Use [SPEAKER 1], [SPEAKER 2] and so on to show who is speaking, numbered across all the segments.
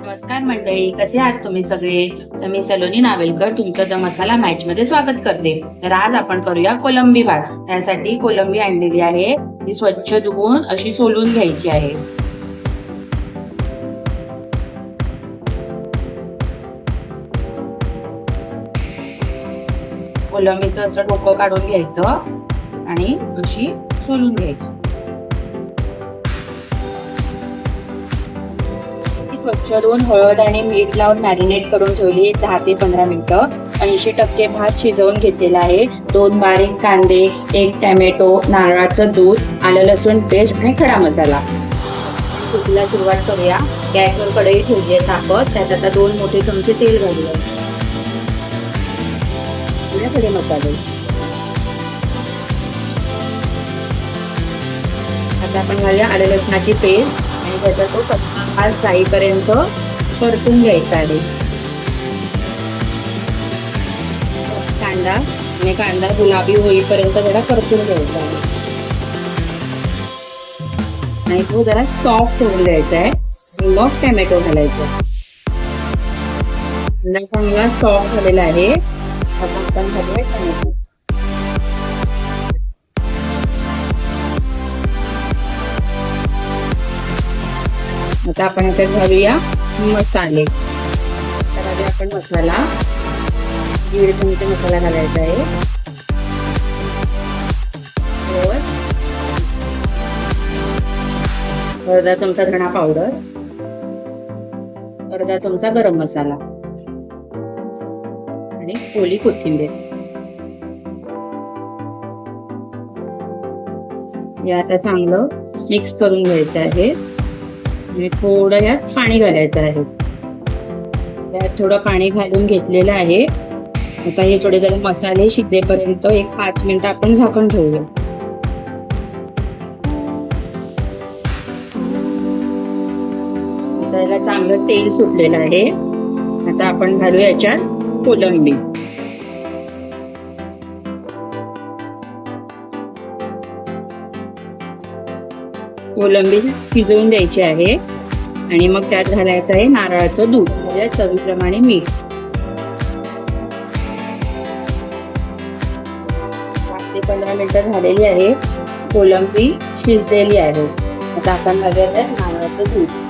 [SPEAKER 1] नमस्कार मंडळी, कसे आहात तुम्ही सगळे? तर मी सलोनी नावेलकर तुमचं द मसाला मॅच मध्ये स्वागत करते. तर आज आपण करूया कोलंबी भात. त्यासाठी कोलंबी आणलेली आहे, ती स्वच्छ धुवून अशी सोलून घ्यायची आहे. कोलंबीचं असं डोकं काढून घ्यायचं आणि अशी सोलून घ्यायची. स्वच्छ धुवून हळद आणि मीठ लावून मॅरिनेट करून ठेवली 10 ते 15 मिनिटं. 80% भात शिजवून घेतलेला आहे. 2 बारीक कांदे, 1 टॅमॅटो, नारळाचं दूध, आलं लसूण पेस्ट आणि खडा मसाला. कुकला सुरुवात करूया. गॅसवर कढई ठेवली आहे तापत. त्यात आता 2 मोठे चमचे तेल घालूया. खडे मसाले. आता आपण घालूया आलं लसणाची पेस्ट आणि त्याचा तो कच्चा भात जाईपर्यंत परतून घ्यायचा आहे. कांदा गुलाबी होईपर्यंत जरा परतून घ्यायचा आहे आणि तो जरा सॉफ्ट होऊन द्यायचा आहे आणि मग टॅमॅटो घालायचा. कांदा चांगला सॉफ्ट झालेला आहे. आता आपण घालूया टॅमॅटो. आता आपण याच्यात घालूया मसाले. त्यामध्ये आपण मसाला 1.5 चमचे मसाला घालायचा आहे. अर्धा चमचा धणा पावडर, अर्धा चमचा गरम मसाला आणि ओली कोथिंबीर. या आता चांगलं मिक्स करून घ्यायचं आहे आणि थोडं यात पाणी घालायचं आहे. त्यात थोडं पाणी घालून घेतलेलं आहे. आता हे थोडे जरा मसाले शिजेपर्यंत 5 मिनिटं आपण झाकण ठेवूया. आता याला चांगलं तेल सुटलेलं आहे. आता आपण घालू याच्यात कोलंबी. कोलंबी शिजवून द्यायची आहे आणि मग त्यात घालायचं आहे नारळाचं दूध, म्हणजे चवीप्रमाणे मीठ. 5 ते 15 मिनिटं झालेली आहे. कोलंबी शिजलेली आहे. आता आपण घालूया नारळाचं दूध.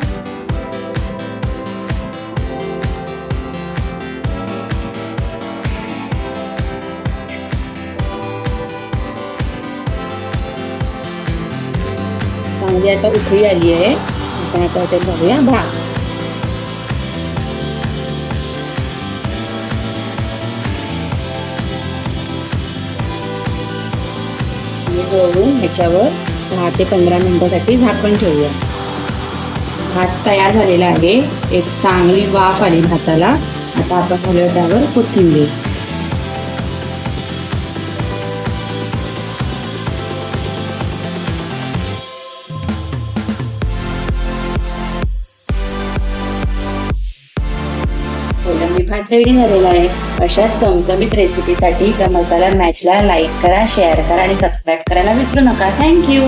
[SPEAKER 1] चांगली आता उकळी आली आहे. आपण आता त्यात घालूया भात. वरून ह्याच्यावर 10 ते 15 मिनिटांसाठी झाकण ठेवूया. भात तयार झालेला आहे. एक चांगली वाफ आली भाताला. आता आपण घालूया त्यावर कोथिंबीर. कोलंबी भात रेडी झालेला आहे. अशाच चमचमीत रेसिपीसाठी द मसाला मॅचला लाईक करा, शेअर करा आणि सबस्क्राईब करायला विसरू नका. थँक्यू.